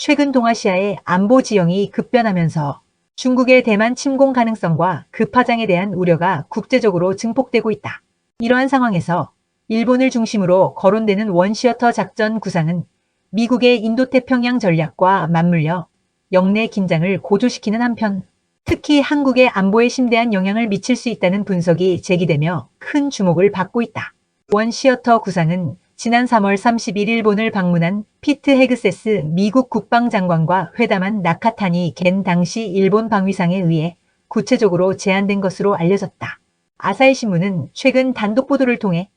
최근 동아시아의 안보 지형이 급변하면서 중국의 대만 침공 가능성과 그 파장에 대한 우려가 국제적으로 증폭되고 있다. 이러한 상황에서 일본을 중심으로 거론되는 원시어터 작전 구상은 미국의 인도태평양 전략과 맞물려 영내 긴장을 고조시키는 한편 특히 한국의 안보에 심대한 영향을 미칠 수 있다는 분석이 제기되며 큰 주목을 받고 있다. 원시어터 구상은 지난 3월 30일 일본을 방문한 피트 헤그세스 미국 국방장관과 회담한 나카타니 겐 당시 일본 방위상에 의해 구체적으로 제안된 것으로 알려졌다. 아사히 신문은 최근 단독 보도를 통해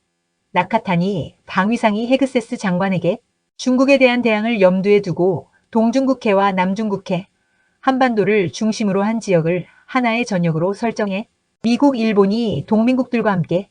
나카타니 방위상이 헤그세스 장관에게 중국에 대한 대항을 염두에 두고 동중국해와 남중국해, 한반도를 중심으로 한 지역을 하나의 전역으로 설정해 미국, 일본이 동맹국들과 함께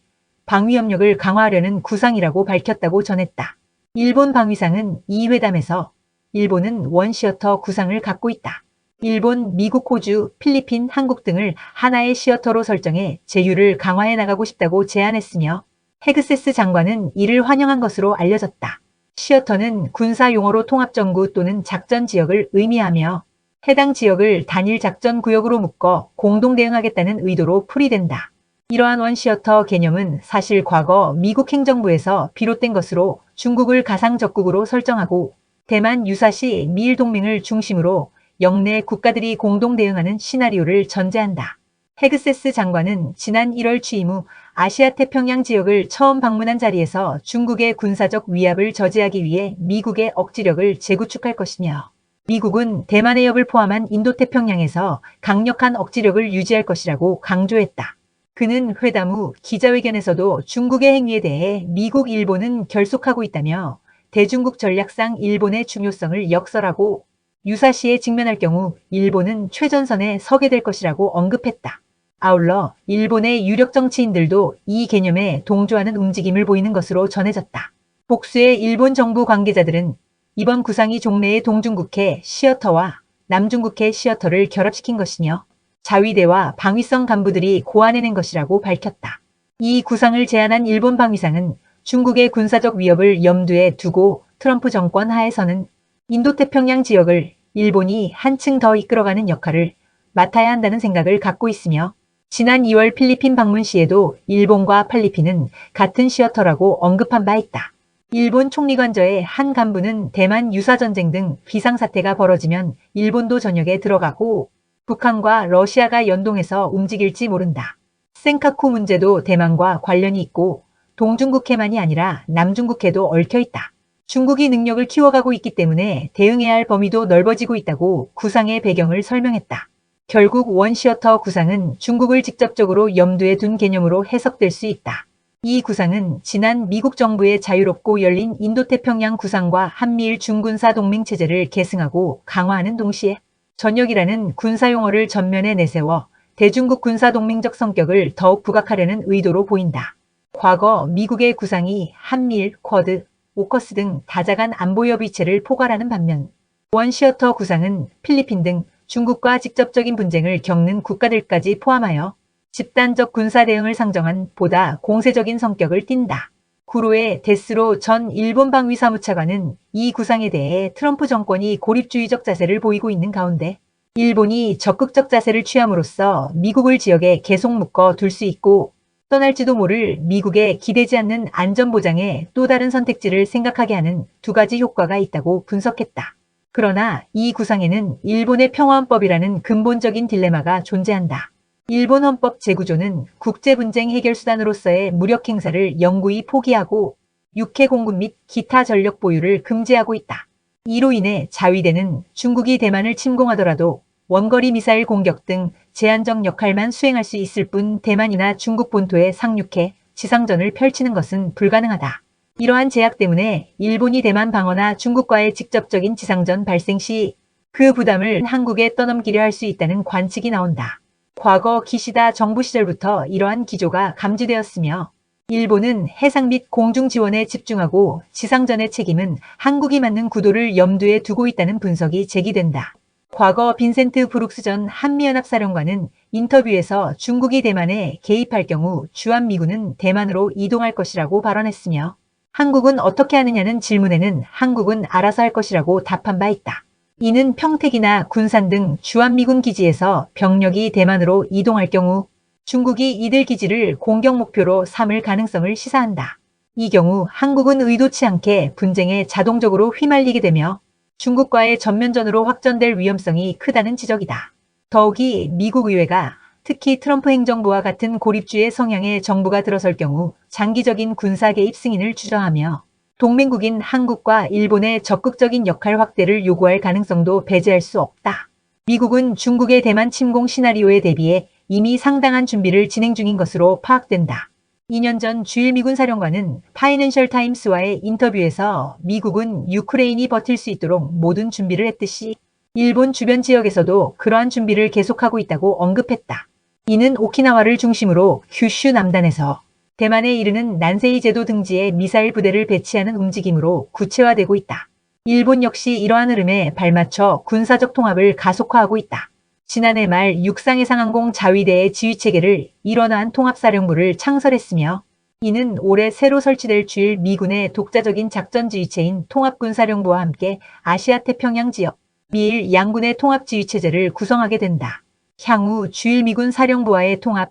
방위협력을 강화하려는 구상이라고 밝혔다고 전했다. 일본 방위상은 이 회담에서 일본은 원시어터 구상을 갖고 있다. 일본, 미국, 호주, 필리핀, 한국 등을 하나의 시어터로 설정해 제휴를 강화해 나가고 싶다고 제안했으며 헤그세스 장관은 이를 환영한 것으로 알려졌다. 시어터는 군사 용어로 통합정구 또는 작전지역을 의미하며 해당 지역을 단일 작전구역으로 묶어 공동 대응하겠다는 의도로 풀이된다. 이러한 원시어터 개념은 사실 과거 미국 행정부에서 비롯된 것으로 중국을 가상적국으로 설정하고 대만 유사시 미일 동맹을 중심으로 영내 국가들이 공동 대응하는 시나리오를 전제한다. 헤그세스 장관은 지난 1월 취임 후 아시아 태평양 지역을 처음 방문한 자리에서 중국의 군사적 위압을 저지하기 위해 미국의 억지력을 재구축할 것이며 미국은 대만 해협을 포함한 인도태평양에서 강력한 억지력을 유지할 것이라고 강조했다. 그는 회담 후 기자회견에서도 중국의 행위에 대해 미국, 일본은 결속하고 있다며 대중국 전략상 일본의 중요성을 역설하고 유사시에 직면할 경우 일본은 최전선에 서게 될 것이라고 언급했다. 아울러 일본의 유력 정치인들도 이 개념에 동조하는 움직임을 보이는 것으로 전해졌다. 복수의 일본 정부 관계자들은 이번 구상이 종래의 동중국해 시어터와 남중국해 시어터를 결합시킨 것이며 자위대와 방위성 간부들이 고안해낸 것이라고 밝혔다. 이 구상을 제안한 일본 방위상은 중국의 군사적 위협을 염두에 두고 트럼프 정권 하에서는 인도태평양 지역을 일본이 한층 더 이끌어가는 역할을 맡아야 한다는 생각을 갖고 있으며 지난 2월 필리핀 방문 시에도 일본과 필리핀은 같은 시어터라고 언급한 바 있다. 일본 총리관저의 한 간부는 대만 유사전쟁 등 비상사태가 벌어지면 일본도 전역에 들어가고 북한과 러시아가 연동해서 움직일지 모른다. 센카쿠 문제도 대만과 관련이 있고 동중국해만이 아니라 남중국해도 얽혀있다. 중국이 능력을 키워가고 있기 때문에 대응해야 할 범위도 넓어지고 있다고 구상의 배경을 설명했다. 결국 원시어터 구상은 중국을 직접적으로 염두에 둔 개념으로 해석될 수 있다. 이 구상은 지난 미국 정부의 자유롭고 열린 인도태평양 구상과 한미일 중군사 동맹체제를 계승하고 강화하는 동시에 전역이라는 군사용어를 전면에 내세워 대중국 군사동맹적 성격을 더욱 부각하려는 의도로 보인다. 과거 미국의 구상이 한미일, 쿼드, 오커스 등 다자간 안보협의체를 포괄하는 반면 원시어터 구상은 필리핀 등 중국과 직접적인 분쟁을 겪는 국가들까지 포함하여 집단적 군사 대응을 상정한 보다 공세적인 성격을 띈다. 구로의 데스로 전 일본 방위사무차관은 이 구상에 대해 트럼프 정권이 고립주의적 자세를 보이고 있는 가운데 일본이 적극적 자세를 취함으로써 미국을 지역에 계속 묶어 둘 수 있고 떠날지도 모를 미국에 기대지 않는 안전보장에 또 다른 선택지를 생각하게 하는 두 가지 효과가 있다고 분석했다. 그러나 이 구상에는 일본의 평화헌법이라는 근본적인 딜레마가 존재한다. 일본 헌법 제9조는 국제분쟁 해결 수단으로서의 무력 행사를 영구히 포기하고 육해 공급 및 기타 전력 보유를 금지하고 있다. 이로 인해 자위대는 중국이 대만을 침공하더라도 원거리 미사일 공격 등 제한적 역할만 수행할 수 있을 뿐 대만이나 중국 본토에 상륙해 지상전을 펼치는 것은 불가능하다. 이러한 제약 때문에 일본이 대만 방어나 중국과의 직접적인 지상전 발생 시 그 부담을 한국에 떠넘기려 할 수 있다는 관측이 나온다. 과거 기시다 정부 시절부터 이러한 기조가 감지되었으며 일본은 해상 및 공중 지원에 집중하고 지상전의 책임은 한국이 맡는 구도를 염두에 두고 있다는 분석이 제기된다. 과거 빈센트 브룩스 전 한미연합사령관은 인터뷰에서 중국이 대만에 개입할 경우 주한미군은 대만으로 이동할 것이라고 발언했으며 한국은 어떻게 하느냐는 질문에는 한국은 알아서 할 것이라고 답한 바 있다. 이는 평택이나 군산 등 주한미군 기지에서 병력이 대만으로 이동할 경우 중국이 이들 기지를 공격 목표로 삼을 가능성을 시사한다. 이 경우 한국은 의도치 않게 분쟁에 자동적으로 휘말리게 되며 중국과의 전면전으로 확전될 위험성이 크다는 지적이다. 더욱이 미국 의회가 특히 트럼프 행정부와 같은 고립주의 성향의 정부가 들어설 경우 장기적인 군사 개입 승인을 주저하며 동맹국인 한국과 일본의 적극적인 역할 확대를 요구할 가능성도 배제할 수 없다. 미국은 중국의 대만 침공 시나리오에 대비해 이미 상당한 준비를 진행 중인 것으로 파악된다. 2년 전 주일 미군 사령관은 파이낸셜 타임스와의 인터뷰에서 미국은 유크레인이 버틸 수 있도록 모든 준비를 했듯이 일본 주변 지역에서도 그러한 준비를 계속하고 있다고 언급했다. 이는 오키나와를 중심으로 규슈 남단에서 대만에 이르는 난세이 제도 등지에 미사일 부대를 배치하는 움직임으로 구체화되고 있다. 일본 역시 이러한 흐름에 발맞춰 군사적 통합을 가속화하고 있다. 지난해 말 육상해상항공 자위대의 지휘체계를 일원화한 통합사령부를 창설했으며 이는 올해 새로 설치될 주일 미군의 독자적인 작전지휘체인 통합군사령부와 함께 아시아태평양 지역, 미일 양군의 통합지휘체제를 구성하게 된다. 향후 주일 미군 사령부와의 통합,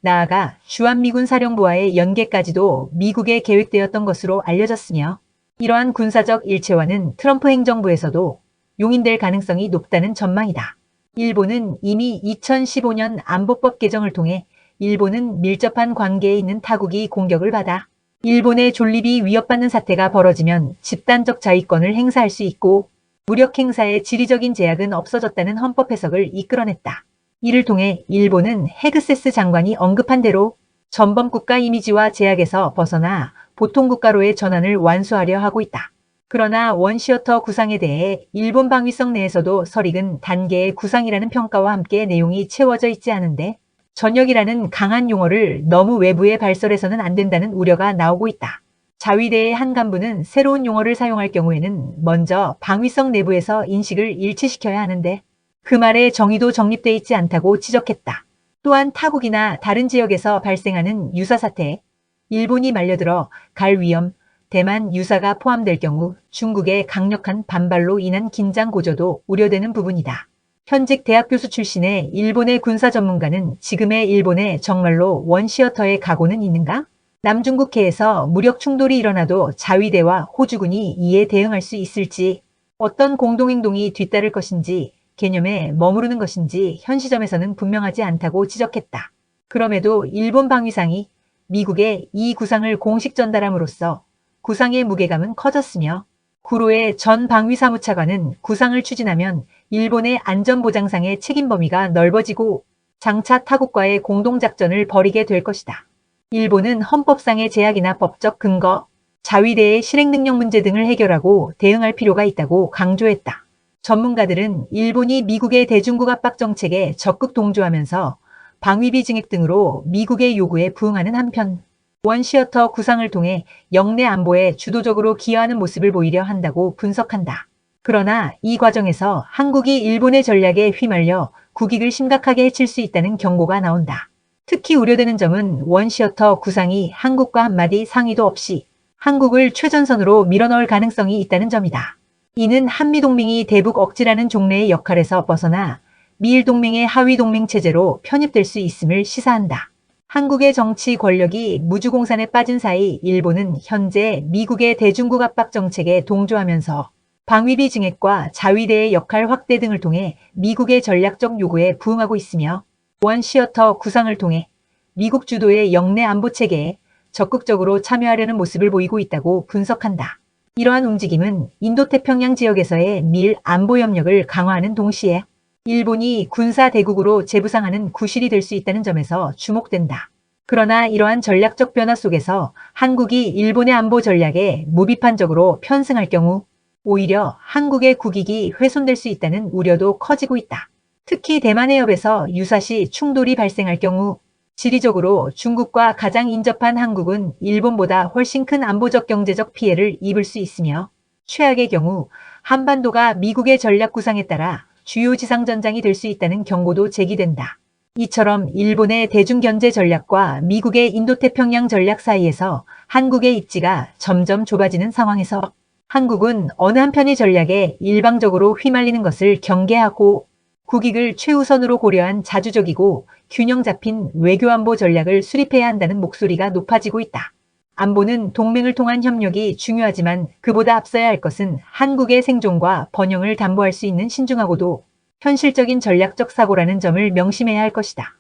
나아가 주한미군 사령부와의 연계까지도 미국에 계획되었던 것으로 알려졌으며 이러한 군사적 일체화는 트럼프 행정부에서도 용인될 가능성이 높다는 전망이다. 일본은 이미 2015년 안보법 개정을 통해 일본은 밀접한 관계에 있는 타국이 공격을 받아 일본의 존립이 위협받는 사태가 벌어지면 집단적 자위권을 행사할 수 있고 무력 행사의 지리적인 제약은 없어졌다는 헌법 해석을 이끌어냈다. 이를 통해 일본은 헤그세스 장관이 언급한 대로 전범국가 이미지와 제약에서 벗어나 보통국가로의 전환을 완수하려 하고 있다. 그러나 원시어터 구상에 대해 일본 방위성 내에서도 설익은 단계의 구상이라는 평가와 함께 내용이 채워져 있지 않은데 전역이라는 강한 용어를 너무 외부에 발설해서는 안 된다는 우려가 나오고 있다. 자위대의 한 간부는 새로운 용어를 사용할 경우에는 먼저 방위성 내부에서 인식을 일치시켜야 하는데 그 말에 정의도 정립돼 있지 않다고 지적했다. 또한 타국이나 다른 지역에서 발생하는 유사 사태, 일본이 말려들어 갈 위험, 대만 유사가 포함될 경우 중국의 강력한 반발로 인한 긴장 고조도 우려되는 부분이다. 현직 대학 교수 출신의 일본의 군사 전문가는 지금의 일본에 정말로 원시어터의 각오는 있는가? 남중국해에서 무력 충돌이 일어나도 자위대와 호주군이 이에 대응할 수 있을지, 어떤 공동행동이 뒤따를 것인지, 개념에 머무르는 것인지 현 시점에서는 분명하지 않다고 지적했다. 그럼에도 일본 방위상이 미국에 이 구상을 공식 전달함으로써 구상의 무게감은 커졌으며 구로의 전 방위사무차관은 구상을 추진하면 일본의 안전보장상의 책임 범위가 넓어지고 장차 타국과의 공동작전을 벌이게 될 것이다. 일본은 헌법상의 제약이나 법적 근거, 자위대의 실행 능력 문제 등을 해결하고 대응할 필요가 있다고 강조했다. 전문가들은 일본이 미국의 대중국 압박 정책에 적극 동조하면서 방위비 증액 등으로 미국의 요구에 부응하는 한편 원시어터 구상을 통해 영내 안보에 주도적으로 기여하는 모습을 보이려 한다고 분석한다. 그러나 이 과정에서 한국이 일본의 전략에 휘말려 국익을 심각하게 해칠 수 있다는 경고가 나온다. 특히 우려되는 점은 원시어터 구상이 한국과 한마디 상의도 없이 한국을 최전선으로 밀어넣을 가능성이 있다는 점이다. 이는 한미동맹이 대북 억지라는 종래의 역할에서 벗어나 미일동맹의 하위동맹 체제로 편입될 수 있음을 시사한다. 한국의 정치 권력이 무주공산에 빠진 사이 일본은 현재 미국의 대중국 압박 정책에 동조하면서 방위비 증액과 자위대의 역할 확대 등을 통해 미국의 전략적 요구에 부응하고 있으며 원시어터 구상을 통해 미국 주도의 영내 안보 체계에 적극적으로 참여하려는 모습을 보이고 있다고 분석한다. 이러한 움직임은 인도태평양 지역에서의 미일 안보 협력을 강화하는 동시에 일본이 군사 대국으로 재부상하는 구실이 될 수 있다는 점에서 주목된다. 그러나 이러한 전략적 변화 속에서 한국이 일본의 안보 전략에 무비판적으로 편승할 경우 오히려 한국의 국익이 훼손될 수 있다는 우려도 커지고 있다. 특히 대만 해협에서 유사시 충돌이 발생할 경우 지리적으로 중국과 가장 인접한 한국은 일본보다 훨씬 큰 안보적 경제적 피해를 입을 수 있으며 최악의 경우 한반도가 미국의 전략 구상에 따라 주요 지상전장이 될 수 있다는 경고도 제기된다. 이처럼 일본의 대중견제 전략과 미국의 인도태평양 전략 사이에서 한국의 입지가 점점 좁아지는 상황에서 한국은 어느 한편의 전략에 일방적으로 휘말리는 것을 경계하고 국익을 최우선으로 고려한 자주적이고 균형 잡힌 외교안보 전략을 수립해야 한다는 목소리가 높아지고 있다. 안보는 동맹을 통한 협력이 중요하지만 그보다 앞서야 할 것은 한국의 생존과 번영을 담보할 수 있는 신중하고도 현실적인 전략적 사고라는 점을 명심해야 할 것이다.